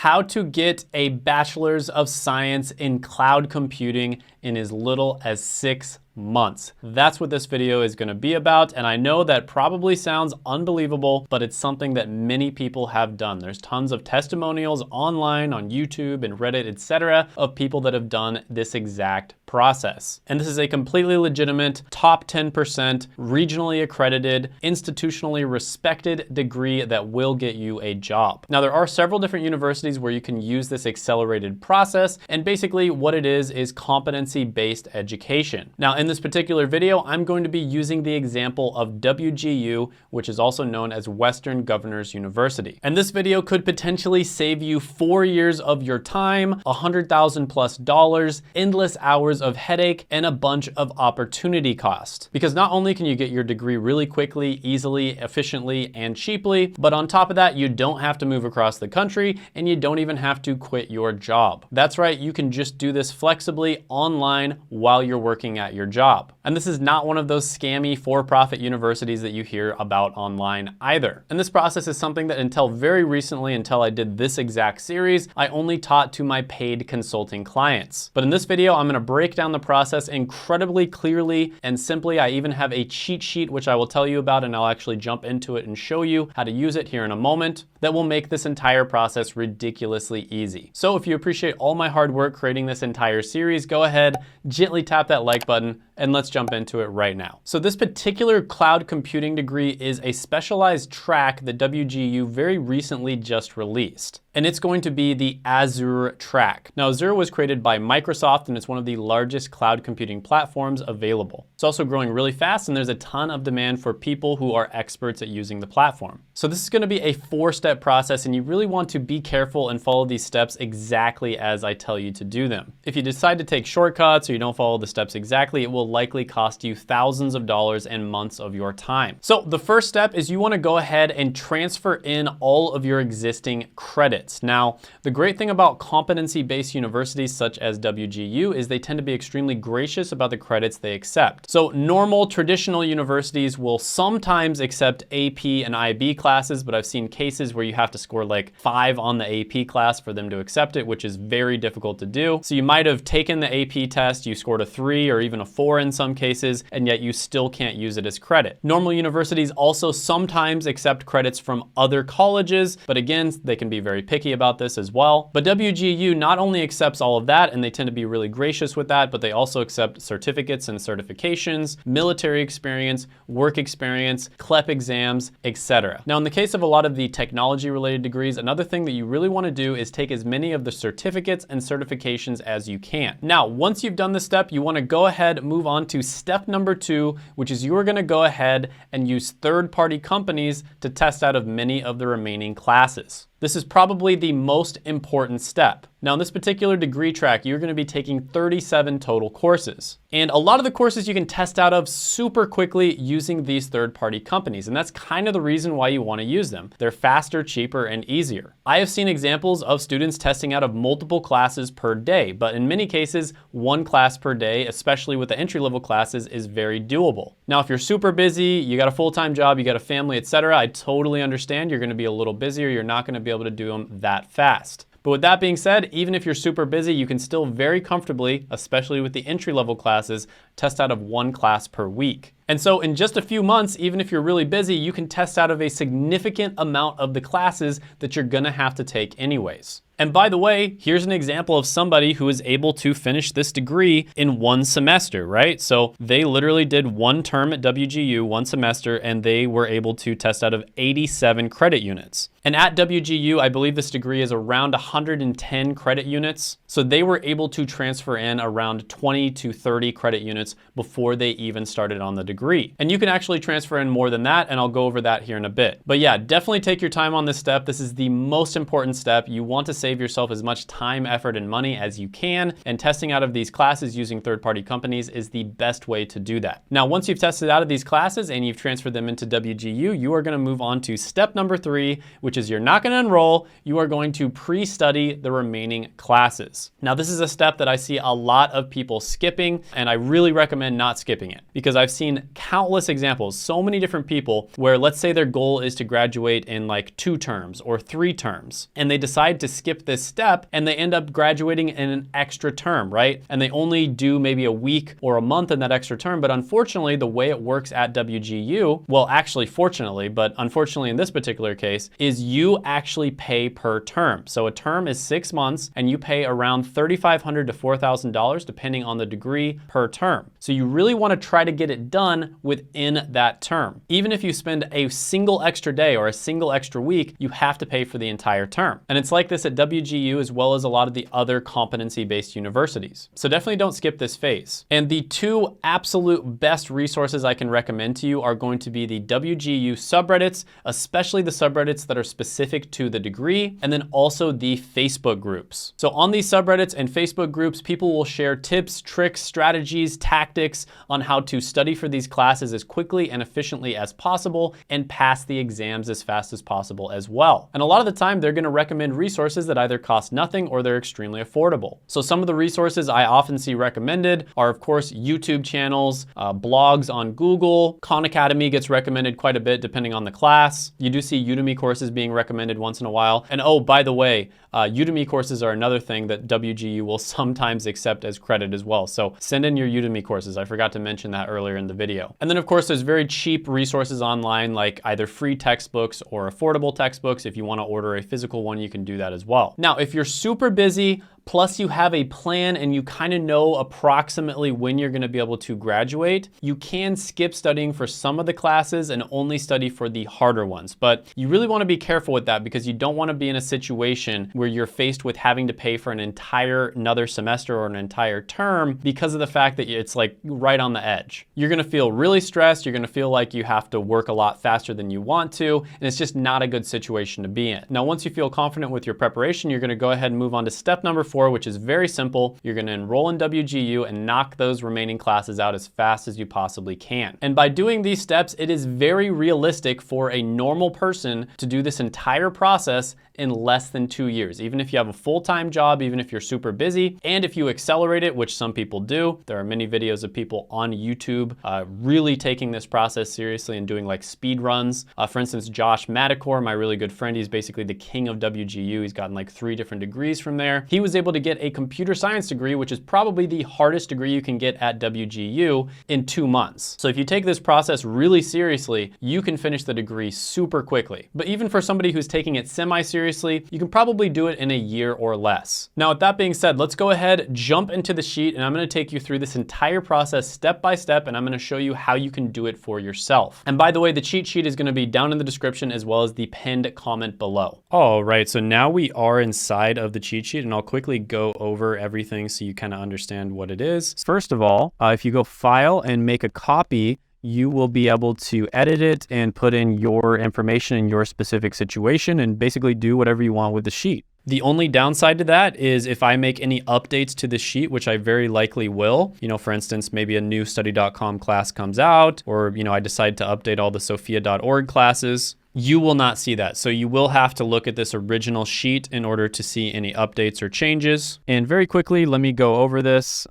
how to get a bachelor's of science in cloud computing in as little as 6 months. That's what this video is going to be about, and I know that probably sounds unbelievable, but it's something that many people have done. There's tons of testimonials online on YouTube and Reddit, etc., of people that have done this exact process. And this is a completely legitimate, top 10%, regionally accredited, institutionally respected degree that will get you a job. Now, there are several different universities where you can use this accelerated process, and basically what it is competency-based education. Now, in this particular video, I'm going to be using the example of WGU, which is also known as Western Governors University. And this video could potentially save you 4 years of your time, $100,000+, endless hours of headache, and a bunch of opportunity cost. Because not only can you get your degree really quickly, easily, efficiently, and cheaply, but on top of that, you don't have to move across the country, and you don't even have to quit your job. That's right, you can just do this flexibly online while you're working at your job. And this is not one of those scammy for-profit universities that you hear about online either. And this process is something that until very recently, until I did this exact series, I only taught to my paid consulting clients. But in this video, I'm gonna break down the process incredibly clearly and simply. I even have a cheat sheet, which I will tell you about, and I'll actually jump into it and show you how to use it here in a moment, that will make this entire process ridiculously easy. So if you appreciate all my hard work creating this entire series, go ahead, gently tap that like button, and let's jump into it right now. So this particular cloud computing degree is a specialized track that WGU very recently just released. And it's going to be the Azure track. Now, Azure was created by Microsoft, and it's one of the largest cloud computing platforms available. It's also growing really fast, and there's a ton of demand for people who are experts at using the platform. So this is gonna be a 4-step process, and you really want to be careful and follow these steps exactly as I tell you to do them. If you decide to take shortcuts or you don't follow the steps exactly, it will likely cost you thousands of dollars and months of your time. So the first step is you wanna go ahead and transfer in all of your existing credits. Now, the great thing about competency-based universities such as WGU is they tend to be extremely gracious about the credits they accept. So normal traditional universities will sometimes accept AP and IB classes, but I've seen cases where you have to score like 5 on the AP class for them to accept it, which is very difficult to do. So you might have taken the AP test, you scored a 3 or even a 4 in some cases, and yet you still can't use it as credit. Normal universities also sometimes accept credits from other colleges, but again, they can be very picky about this as well. But WGU not only accepts all of that, and they tend to be really gracious with that, but they also accept certificates and certifications, military experience, work experience, CLEP exams, etc. Now, in the case of a lot of the technology related degrees, another thing that you really want to do is take as many of the certificates and certifications as you can. Now, once you've done this step, you want to go ahead and move on to step number 2, which is you are going to go ahead and use third-party companies to test out of many of the remaining classes. This is probably the most important step. Now, in this particular degree track, you're gonna be taking 37 total courses. And a lot of the courses you can test out of super quickly using these third-party companies. And that's kind of the reason why you wanna use them. They're faster, cheaper, and easier. I have seen examples of students testing out of multiple classes per day, but in many cases, 1 class per day, especially with the entry-level classes, is very doable. Now, if you're super busy, you got a full-time job, you got a family, etc., I totally understand you're gonna be a little busier, you're not gonna be able to do them that fast. But with that being said, even if you're super busy, you can still very comfortably, especially with the entry-level classes, test out of 1 class per week. And so in just a few months, even if you're really busy, you can test out of a significant amount of the classes that you're gonna have to take anyways. And by the way, here's an example of somebody who is able to finish this degree in 1 semester, right? So they literally did 1 term at WGU, 1 semester, and they were able to test out of 87 credit units. And at WGU, I believe this degree is around 110 credit units. So they were able to transfer in around 20 to 30 credit units before they even started on the degree. And you can actually transfer in more than that, and I'll go over that here in a bit. But yeah, definitely take your time on this step. This is the most important step. You want to save yourself as much time, effort, and money as you can, and testing out of these classes using third-party companies is the best way to do that. Now, once you've tested out of these classes and you've transferred them into WGU, you are gonna move on to step number 3, which is you're not gonna enroll, you are going to pre-study the remaining classes. Now, this is a step that I see a lot of people skipping, and I really recommend not skipping it, because I've seen seen countless examples, so many different people where let's say their goal is to graduate in like 2 terms or 3 terms, and they decide to skip this step and they end up graduating in an extra term, right? And they only do maybe a week or a month in that extra term, but unfortunately the way it works at WGU, well actually fortunately, but unfortunately in this particular case, is you actually pay per term. So a term is 6 months and you pay around $3,500 to $4,000 depending on the degree per term. So you really want to try to get it done within that term. Even if you spend a single extra day or a single extra week, you have to pay for the entire term. And it's like this at WGU as well as a lot of the other competency-based universities. So definitely don't skip this phase. And the 2 absolute best resources I can recommend to you are going to be the WGU subreddits, especially the subreddits that are specific to the degree, and then also the Facebook groups. So on these subreddits and Facebook groups, people will share tips, tricks, strategies, tactics on how to study for these classes as quickly and efficiently as possible and pass the exams as fast as possible as well. And a lot of the time, they're going to recommend resources that either cost nothing or they're extremely affordable. So some of the resources I often see recommended are, of course, YouTube channels, blogs on Google. Khan Academy gets recommended quite a bit depending on the class. You do see Udemy courses being recommended once in a while. And oh, by the way, Udemy courses are another thing that WGU will sometimes accept as credit as well. So send in your Udemy courses. I forgot to mention that earlier in the video. And then of course, there's very cheap resources online, like either free textbooks or affordable textbooks. If you want to order a physical one, you can do that as well. Now, if you're super busy, plus you have a plan and you kind of know approximately when you're going to be able to graduate, you can skip studying for some of the classes and only study for the harder ones. But you really want to be careful with that because you don't want to be in a situation where you're faced with having to pay for another semester or an entire term because of the fact that it's like right on the edge. You're going to feel really stressed. You're going to feel like you have to work a lot faster than you want to, and it's just not a good situation to be in. Now, once you feel confident with your preparation, you're going to go ahead and move on to step number 4, which is very simple. You're going to enroll in WGU and knock those remaining classes out as fast as you possibly can. And by doing these steps, it is very realistic for a normal person to do this entire process in less than 2 years. Even if you have a full-time job, even if you're super busy, and if you accelerate it, which some people do. There are many videos of people on YouTube really taking this process seriously and doing like speed runs. For instance, Josh Madakor, my really good friend, he's basically the king of WGU. He's gotten like 3 different degrees from there. He was able to get a computer science degree, which is probably the hardest degree you can get at WGU, in 2 months. So if you take this process really seriously, you can finish the degree super quickly. But even for somebody who's taking it semi-seriously, you can probably do it in a year or less. Now, with that being said, let's go ahead, jump into the sheet, and I'm going to take you through this entire process step by step, and I'm going to show you how you can do it for yourself. And by the way, the cheat sheet is going to be down in the description as well as the pinned comment below. All right, so now we are inside of the cheat sheet, and I'll quickly go over everything so you kind of understand what it is. First of all, if you go File and make a copy, you will be able to edit it and put in your information in your specific situation and basically do whatever you want with the sheet. The only downside to that is if I make any updates to the sheet, which I very likely will, for instance, maybe a new study.com class comes out, or, I decide to update all the sophia.org classes, you will not see that. So you will have to look at this original sheet in order to see any updates or changes. And very quickly, let me go over this.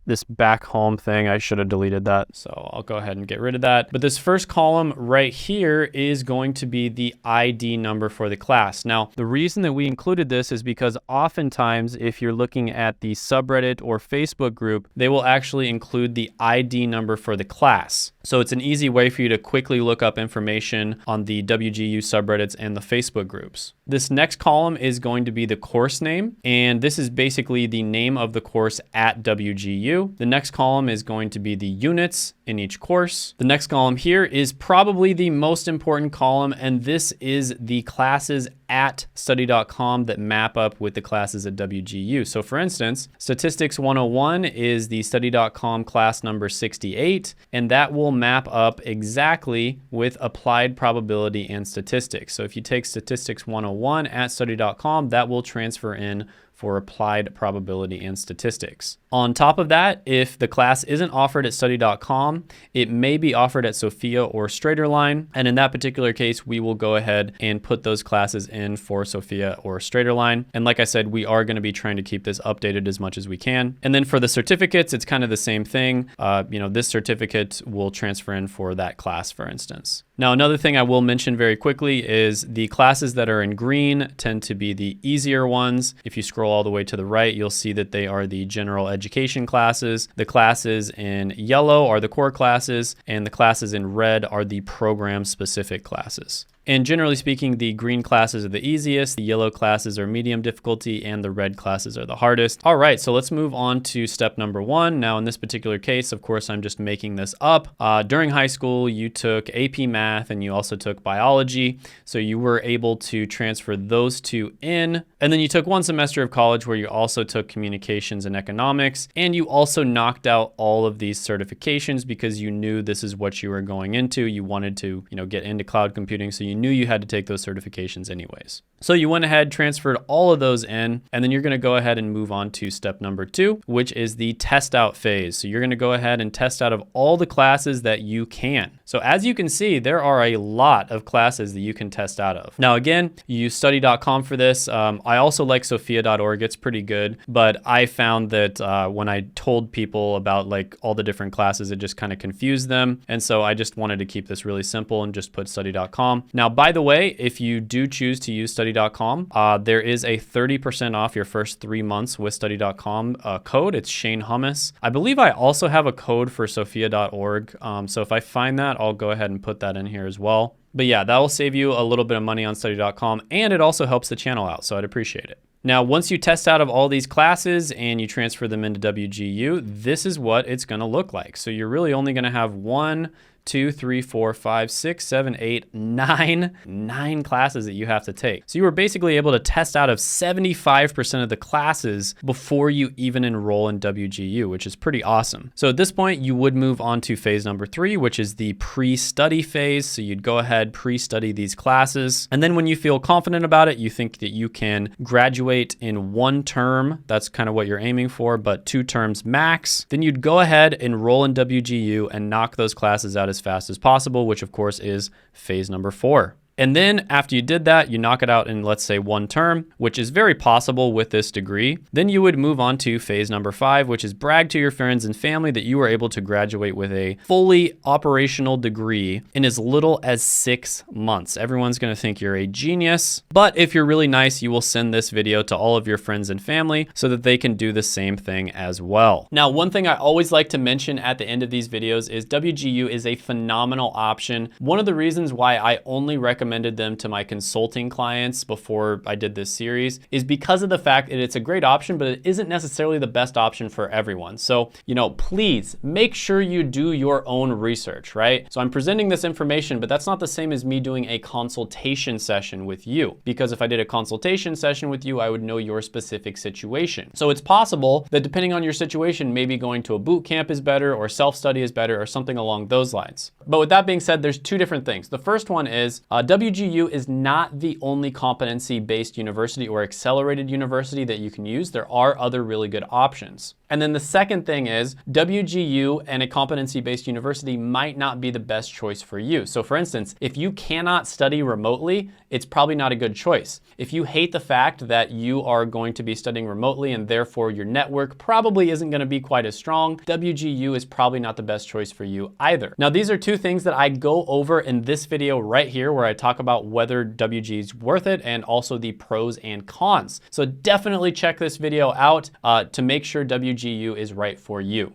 This back home thing, I should have deleted that. So I'll go ahead and get rid of that. But this first column right here is going to be the ID number for the class. Now, the reason that we included this is because oftentimes, if you're looking at the subreddit or Facebook group, they will actually include the ID number for the class. So it's an easy way for you to quickly look up information on the WGU subreddits and the Facebook groups. This next column is going to be the course name, and this is basically the name of the course at WGU. The next column is going to be the units in each course. The next column here is probably the most important column, and this is the classes at study.com that map up with the classes at WGU. So for instance, Statistics 101 is the study.com class number 68, and that will map up exactly with applied probability and statistics. So if you take Statistics 101 at study.com, that will transfer in for applied probability and statistics. On top of that, if the class isn't offered at study.com, it may be offered at Sophia or Straighterline. And in that particular case, we will go ahead and put those classes in for Sophia or Straighterline. And like I said, we are going to be trying to keep this updated as much as we can. And then for the certificates, it's kind of the same thing. This certificate will transfer in for that class, for instance. Now, another thing I will mention very quickly is the classes that are in green tend to be the easier ones. If you scroll all the way to the right, you'll see that they are the general education classes. The classes in yellow are the core classes, and the classes in red are the program-specific classes. And generally speaking, the green classes are the easiest, the yellow classes are medium difficulty, and the red classes are the hardest. All right, so let's move on to step number 1. Now, in this particular case, of course, I'm just making this up. During high school, you took AP Math and you also took biology. So you were able to transfer those two in. And then you took 1 semester of college where you also took communications and economics. And you also knocked out all of these certifications because you knew this is what you were going into. You wanted to, get into cloud computing. So you knew you had to take those certifications anyways. So you went ahead, transferred all of those in, and then you're going to go ahead and move on to step number 2, which is the test out phase. So you're going to go ahead and test out of all the classes that you can. So as you can see, there are a lot of classes that you can test out of. Now, again, you use study.com for this. I also like sophia.org. It's pretty good, but I found that when I told people about like all the different classes, it just kind of confused them. And so I just wanted to keep this really simple and just put study.com. Now, by the way, if you do choose to use study.com, there is a 30% off your first 3 months with study.com code. It's Shane Hummus. I believe I also have a code for sophia.org. So if I find that, I'll go ahead and put that in here as well. But yeah, that will save you a little bit of money on study.com, and it also helps the channel out, so I'd appreciate it. Now, once you test out of all these classes and you transfer them into WGU, this is what it's going to look like. So you're really only going to have 1, 2, 3, 4, 5, 6, 7, 8, 9 classes that you have to take. So you were basically able to test out of 75% of the classes before you even enroll in WGU, which is pretty awesome. So at this point, you would move on to phase number 3, which is the pre-study phase. So you'd go ahead, pre-study these classes. And then when you feel confident about it, you think that you can graduate in 1 term. That's kind of what you're aiming for, but 2 terms max. Then you'd go ahead, enroll in WGU, and knock those classes out as fast as possible, which of course is phase number 4. And then after you did that, you knock it out in, let's say, 1 term, which is very possible with this degree. Then you would move on to phase number 5, which is brag to your friends and family that you were able to graduate with a fully operational degree in as little as 6 months. Everyone's going to think you're a genius. But if you're really nice, you will send this video to all of your friends and family so that they can do the same thing as well. Now, one thing I always like to mention at the end of these videos is WGU is a phenomenal option. One of the reasons why I only recommended them to my consulting clients before I did this series is because of the fact that it's a great option, but it isn't necessarily the best option for everyone. So, please make sure you do your own research, right? So I'm presenting this information, but that's not the same as me doing a consultation session with you, because if I did a consultation session with you, I would know your specific situation. So it's possible that depending on your situation, maybe going to a boot camp is better or self-study is better or something along those lines. But with that being said, there's 2 different things. The first one is WGU is not the only competency-based university or accelerated university that you can use. There are other really good options. And then the second thing is WGU and a competency-based university might not be the best choice for you. So for instance, if you cannot study remotely, it's probably not a good choice. If you hate the fact that you are going to be studying remotely and therefore your network probably isn't going to be quite as strong, WGU is probably not the best choice for you either. Now, these are 2 things that I go over in this video right here where I talk about whether WGU is worth it and also the pros and cons. So definitely check this video out to make sure WGU is right for you.